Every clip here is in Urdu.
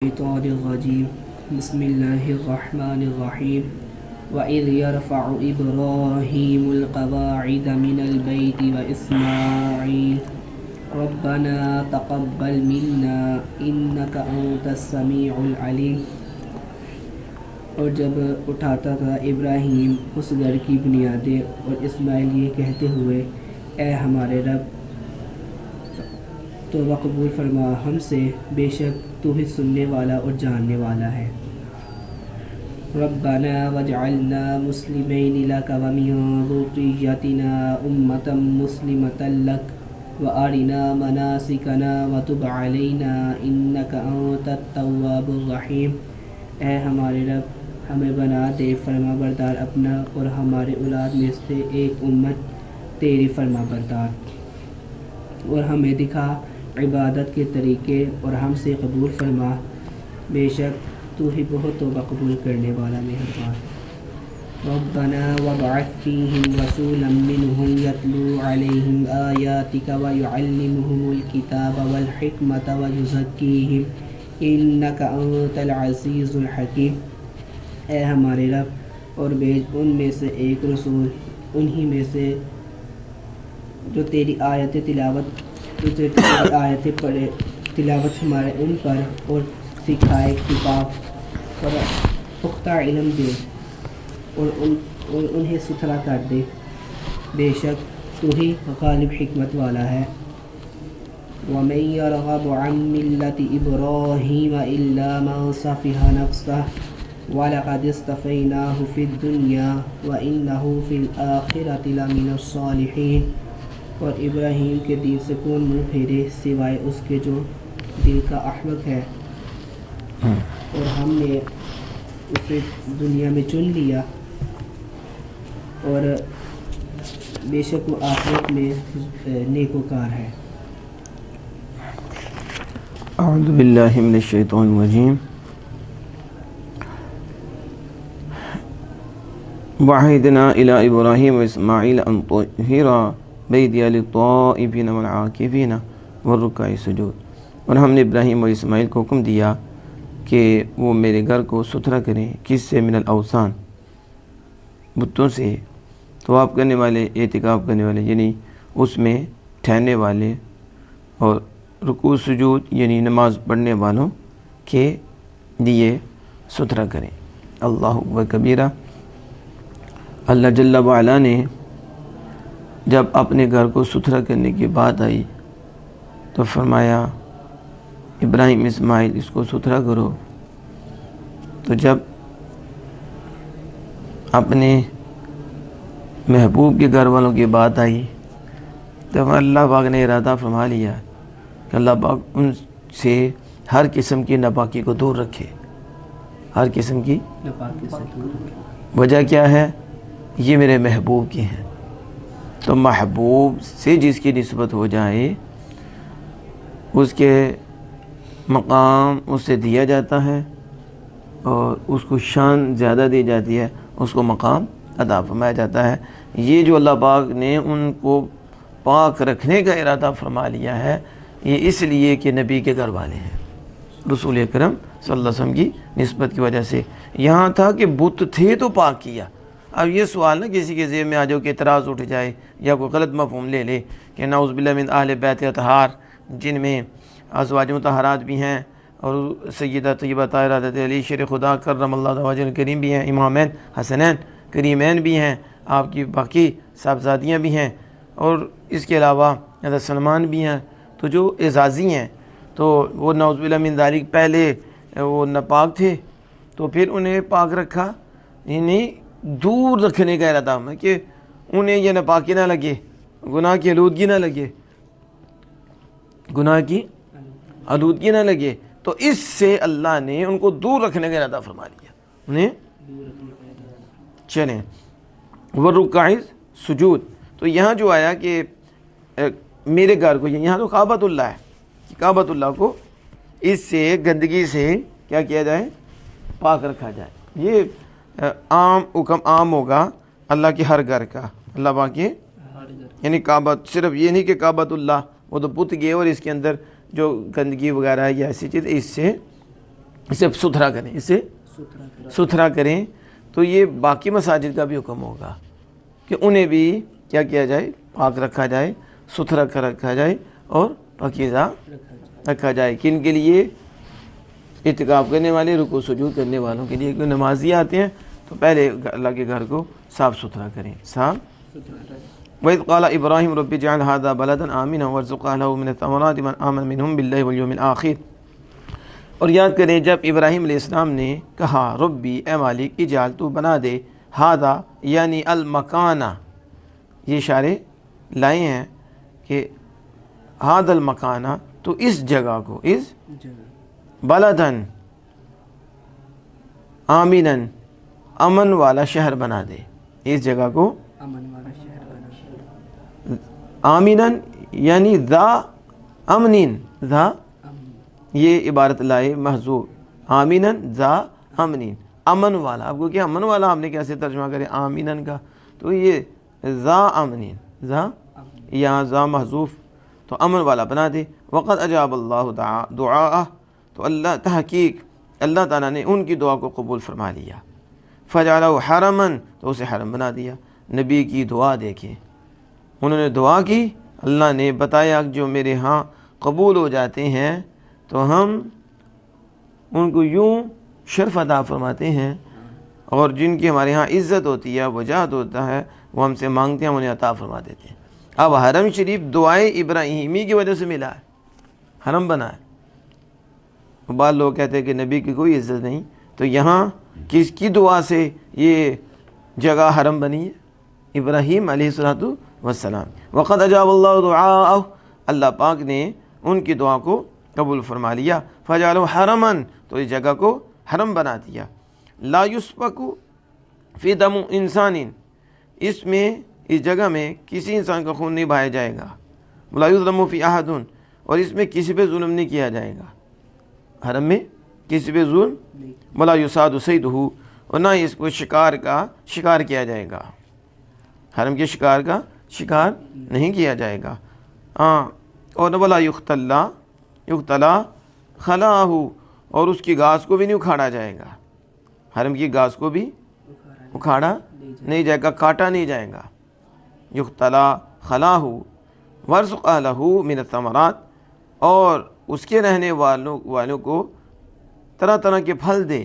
الشيطان الرجيم بسم الله الرحمن الرحيم وإذ يرفع إبراهيم القواعد من البيت وإسماعيل ربنا تقبل منا إنك أنت السميع العليم۔ اور جب اٹھاتا تھا ابراہیم اس گھر کی بنیادیں اور اسماعیل یہ کہتے ہوئے اے ہمارے رب تو قبول فرما ہم سے، بے شک تو ہی سننے والا اور جاننے والا ہے۔ ربنا وجعلنا مسلمین لک ومن ذریتنا امۃ مسلمۃ لک وارنا مناسکنا وتب علینا انک انت التواب الرحیم۔ اے ہمارے رب ہمیں بنا دے فرما بردار اپنا اور ہمارے اولاد میں سے ایک امت تیری فرما بردار، اور ہمیں دکھا عبادت کے طریقے اور ہم سے قبول فرما، بے شک تو ہی بہت توبہ قبول کرنے والا مہربان۔ ربنا وابعث فیہم رسولا منہم یتلو علیہم آیاتک ویعلمہم الکتاب والحکمت ویزکیہم انک انت العزیز الحکیم۔ اے ہمارے رب اور بھیج ان میں سے ایک رسول انہی میں سے جو تیری آیتیں پڑھے تلاوت ہمارے ان پر اور سکھائے کتاب اور پختہ علم دے اور انہیں ستھرا کر دے، بے شک تو ہی غالب حکمت والا ہے۔ وَمَن يَرْغَبُ عَن مِّلَّةِ إِبْرَاهِيمَ إِلَّا مَن سَفِهَ نَفْسَهُ وَلَقَدِ اصْطَفَيْنَاهُ فِي الدُّنْيَا وَإِنَّهُ فِي الْآخِرَةِ لَمِنَ الصَّالِحِينَ۔ اور ابراہیم کے دین سے کون منہ پھیرے سوائے اس کے جو دل کا احمق ہے، اور ہم نے اسے دنیا میں چن لیا اور بے شک وہ آخرت میں نیکوکار ہے۔ اعوذ باللہ من الشیطان الرجیم۔ وعہدنا الی ابراہیم واسماعیل ان طہرا بیتی للطائفین والعاکفین والرکع السجود۔ اور ہم نے ابراہیم و اسماعیل کو حکم دیا کہ وہ میرے گھر کو ستھرا کریں، کس سے؟ من الاوثان، بتوں سے، طواف کرنے والے، اعتکاف کرنے والے یعنی اس میں ٹھہرنے والے، اور رکوع سجود یعنی نماز پڑھنے والوں کے لیے ستھرا کریں۔ اللہ اکبر کبیرہ۔ اللہ جل وعلا نے جب اپنے گھر کو ستھرا کرنے کی بات آئی تو فرمایا ابراہیم اسماعیل اس کو ستھرا کرو۔ تو جب اپنے محبوب کے گھر والوں کی بات آئی تو اللہ پاک نے ارادہ فرما لیا کہ اللہ پاک ان سے ہر قسم کی ناپاکی کو دور رکھے، ہر قسم کی ناپاکی سے دور رکھے۔ وجہ کیا ہے؟ یہ میرے محبوب کی ہیں، تو محبوب سے جس کی نسبت ہو جائے اس کے مقام اس سے دیا جاتا ہے اور اس کو شان زیادہ دی جاتی ہے، اس کو مقام عطا فرمایا جاتا ہے۔ یہ جو اللہ پاک نے ان کو پاک رکھنے کا ارادہ فرما لیا ہے، یہ اس لیے کہ نبی کے گھر والے ہیں، رسول اکرم صلی اللہ علیہ وسلم کی نسبت کی وجہ سے۔ یہاں تھا کہ بت تھے تو پاک کیا۔ اب یہ سوال نہ کسی کے ذہن میں آ جاؤ کہ اعتراض اٹھ جائے یا کوئی غلط مفہوم لے لے کہ نعوذ باللہ من اہل بیت اطہار، جن میں ازواج مطہرات بھی ہیں اور سیدہ طیبہ طاہرہ حضرت علی شیر خدا کرم اللہ وجہ کریم بھی ہیں، امامین حسنین کریمین بھی ہیں، آپ کی باقی صاحبزادیاں بھی ہیں، اور اس کے علاوہ حضرت سلمان بھی ہیں، تو جو اعزازی ہیں تو وہ نعوذ باللہ من ذالک پہلے وہ ناپاک تھے تو پھر انہیں پاک رکھا، یعنی دور رکھنے کا ارادہ ہے کہ انہیں یہ ناپاکی نہ لگے، گناہ کی آلودگی نہ لگے، گناہ کی آلودگی نہ لگے، تو اس سے اللہ نے ان کو دور رکھنے کا ارادہ فرما لیا انہیں۔ چلیں والرکع سجود، تو یہاں جو آیا کہ میرے گھر کو، یہاں تو کعبۃ اللہ ہے کہ کعبۃ اللہ کو اس سے گندگی سے کیا کیا جائے؟ پاک رکھا جائے۔ یہ عام حکم عام ہوگا اللہ کے ہر گھر کا، اللہ پاک کے یعنی کعبۃ، صرف یہ نہیں کہ کعبۃ اللہ وہ تو بت گئے اور اس کے اندر جو گندگی وغیرہ ہے یا ایسی چیز اس سے اسے ستھرا کریں، اسے ستھرا کریں. تو یہ باقی مساجد کا بھی حکم ہوگا کہ انہیں بھی کیا کیا جائے، پاک رکھا جائے، ستھرا رکھا جائے اور پاکیزہ رکھا جائے. کن کے لیے؟ اعتکاف کرنے والے، رکوع سجود کرنے والوں کے لیے. کوئی نمازی آتے ہیں تو پہلے اللہ کے گھر کو صاف ستھرا کریں، صاف. وَإِذْ قَالَ إِبْرَاهِيمُ رَبِّ اجْعَلْ هَٰذَا بَلَدًا آمِنًا وَارْزُقْ أَهْلَهُ مِنَ الثَّمَرَاتِ مَنْ آمَنَ مِنْهُمْ بِاللَّهِ وَالْيَوْمِ الْآخِرِ. اور یاد کریں جب ابراہیم علیہ السلام نے کہا ربی اے مالک اجعل تو بنا دے ہادا یعنی المکانہ، یہ اشارے لائے ہیں کہ ہاد المکانہ تو اس جگہ کو، اس بلدن آمینن امن والا شہر بنا دے، اس جگہ کو آمینن یعنی ذا امنین، ذا یہ عبارت لائے محذوف، آمینن ذا امنین امن والا. آپ کو کیا امن والا آپ نے کیسے ترجمہ کرے آمینن کا؟ تو یہ ذا امنین، ذا یہاں ذا محذوف تو امن والا بنا دے. وقد اجاب اللہ دعا، تو اللہ تحقیق اللہ تعالیٰ نے ان کی دعا کو قبول فرما لیا. فجعلہ حرما، تو اسے حرم بنا دیا. نبی کی دعا دیکھیں، انہوں نے دعا کی، اللہ نے بتایا جو میرے ہاں قبول ہو جاتے ہیں تو ہم ان کو یوں شرف عطا فرماتے ہیں، اور جن کی ہمارے ہاں عزت ہوتی ہے، وجاہت ہوتا ہے، وہ ہم سے مانگتے ہیں، ہم انہیں عطا فرما دیتے ہیں. اب حرم شریف دعائے ابراہیمی کی وجہ سے ملا ہے، حرم بنا ہے. بعض لوگ کہتے ہیں کہ نبی کی کوئی عزت نہیں، تو یہاں کس کی دعا سے یہ جگہ حرم بنی ہے؟ ابراہیم علیہ السلام. وقد اجاب اللہ دعا، اللہ پاک نے ان کی دعا کو قبول فرما لیا. فجعلہ حرما، تو اس جگہ کو حرم بنا دیا. لا یسفک فی دم انسان، اس میں اس جگہ میں کسی انسان کا خون نہیں بہایا جائے گا. ولا یظلم فی احد، اور اس میں کسی پہ ظلم نہیں کیا جائے گا. حرم میں کسی پہ ظلم. ولا یصاد صیدہ، اور نہ اس کو شکار کیا جائے گا. حرم کے شکار کا شکار نہیں کیا جائے گا. اور ولا یقتلا خلاہ، اور اس کی گھاس کو بھی نہیں اکھاڑا جائے گا. حرم کی گھاس کو بھی اکھاڑا نہیں جائے گا، کاٹا نہیں جائے گا. یقتلا خلاہ وارزق اہلہ من الثمرات، اور اس کے رہنے والوں کو طرح طرح کے پھل دے.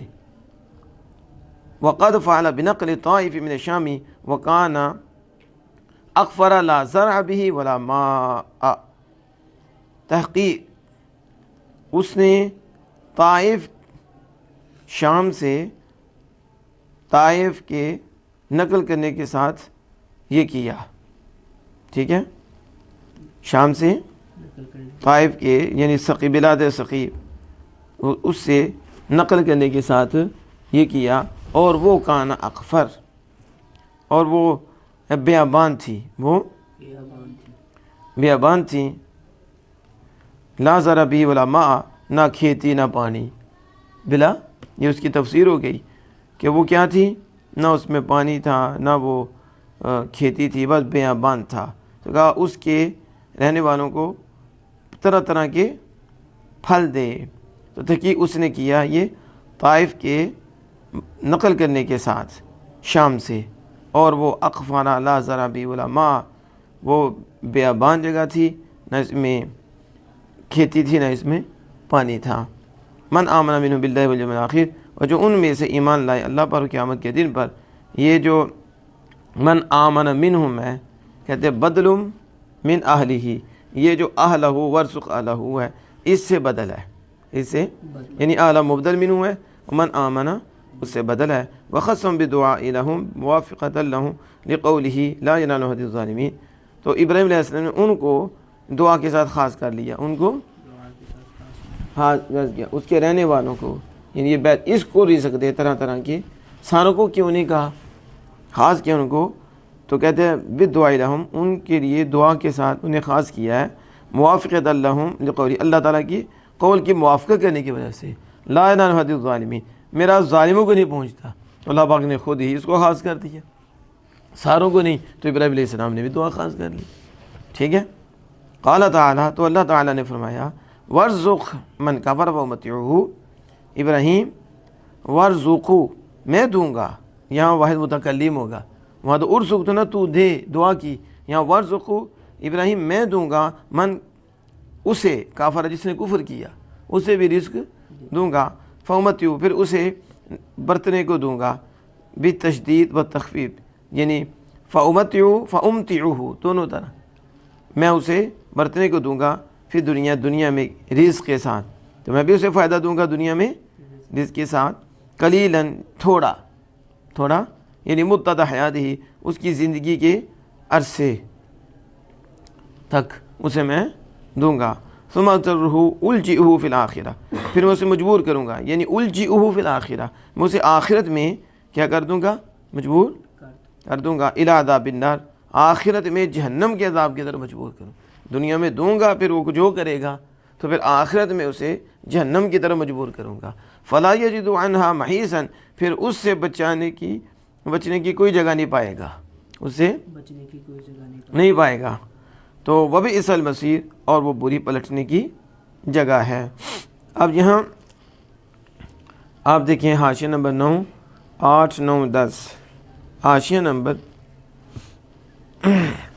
وقد فعل بنقل طائف من الشام وکان اقفر لا زرع به ولا ماء، تحقیق اس نے طائف شام سے طائف کے نقل کرنے کے ساتھ یہ کیا، ٹھیک ہے، شام سے طائف کے یعنی بلاد ثقیف اس سے نقل کرنے کے ساتھ یہ کیا. اور وہ کان اقفر، اور وہ بیابان تھی، وہ بیابان تھی. لا زرع به ولا ماء، نہ کھیتی نہ پانی. بلا یہ اس کی تفسیر ہو گئی کہ وہ کیا تھی، نہ اس میں پانی تھا نہ وہ کھیتی تھی، بس بیابان تھا. تو کہا اس کے رہنے والوں کو طرح طرح کے پھل دے. تو تحقیق اس نے کیا یہ طائف کے نقل کرنے کے ساتھ شام سے. اور وہ اقفانا لا زرع به ولا ماء، وہ بیابان جگہ تھی، نہ اس میں کھیتی تھی نہ اس میں پانی تھا. من آمن منہ باللہ والیوم الآخر، اور جو ان میں سے ایمان لائے اللہ پر قیامت کے دن پر. یہ جو من آمن منہم ہے کہتے ہیں بدل من اہلہ، یہ جو اہلہ ورزق اہلہ ہے اس سے بدل ہے، اس سے یعنی اہلہ مبدل منہ ہے، من آمن اس سے بدل ہے. وخصم بدعاء لہم موافقۃ لہم لقولہ لا ینال عہد الظالمین. تو ابراہیم علیہ السلام نے ان کو دعا کے ساتھ خاص کر لیا، ان کو خاص کیا، اس کے رہنے والوں کو، یعنی یہ بیت اس کو رزق دے طرح طرح کے. ساروں کو کیوں نہیں کہا، خاص کیا ان کو؟ تو کہتے ہیں بدعاء لہم، ان کے لیے دعا کے ساتھ انہیں خاص کیا ہے. موافقۃ لہم لقولہ، اللہ تعالیٰ کی قول کی موافقت کرنے کی وجہ سے. لا ینال عہد الظالمین، میرا ظالموں کو نہیں پہنچتا. اللہ پاک نے خود ہی اس کو خاص کر دیا، ساروں کو نہیں. تو ابراہیم علیہ السلام نے بھی دعا خاص کر لی، ٹھیک ہے. قال تعالیٰ، تو اللہ تعالیٰ نے فرمایا وارزق من کفر ومتعہ، ابراہیم ورزقو میں دوں گا، یہاں واحد متکلم ہوگا، وہاں تو ارزق تو نہ تو دے دعا کی، یہاں ورزقو ابراہیم میں دوں گا، من اسے کافر جس نے کفر کیا اسے بھی رزق دوں گا، فامتیو پھر اسے برتنے کو دوں گا، بالتشدید و تخفیف، یعنی فامتیو فامتعوہ دونوں طرح، میں اسے برتنے کو دوں گا، پھر دنیا میں رزق کے ساتھ، تو میں بھی اسے فائدہ دوں گا دنیا میں رزق کے ساتھ، قلیلاً تھوڑا یعنی مدت حیاتہ اس کی زندگی کے عرصے تک اسے میں دوں گا، ثم اضطرہ الجئہ فی الآخرہ پھر میں اسے مجبور کروں گا، یعنی الجئہ فی الآخرہ میں اسے آخرت میں کیا کر دوں گا، مجبور کر دوں گا، الی عذاب النار آخرت میں جہنم کے عذاب کی طرف مجبور کروں، دنیا میں دوں گا پھر وہ جو کرے گا تو پھر آخرت میں اسے جہنم کی طرف مجبور کروں گا، فلا یجد عنہا محیصا پھر اس سے بچنے کی کوئی جگہ نہیں پائے گا، اس سے بچنے کی کوئی جگہ نہیں پائے گا، تو وبئس المصیر اور وہ بری پلٹنے کی جگہ ہے۔ اب یہاں آپ دیکھیں حاشیہ نمبر 9، 8، 9، 10 حاشیہ نمبر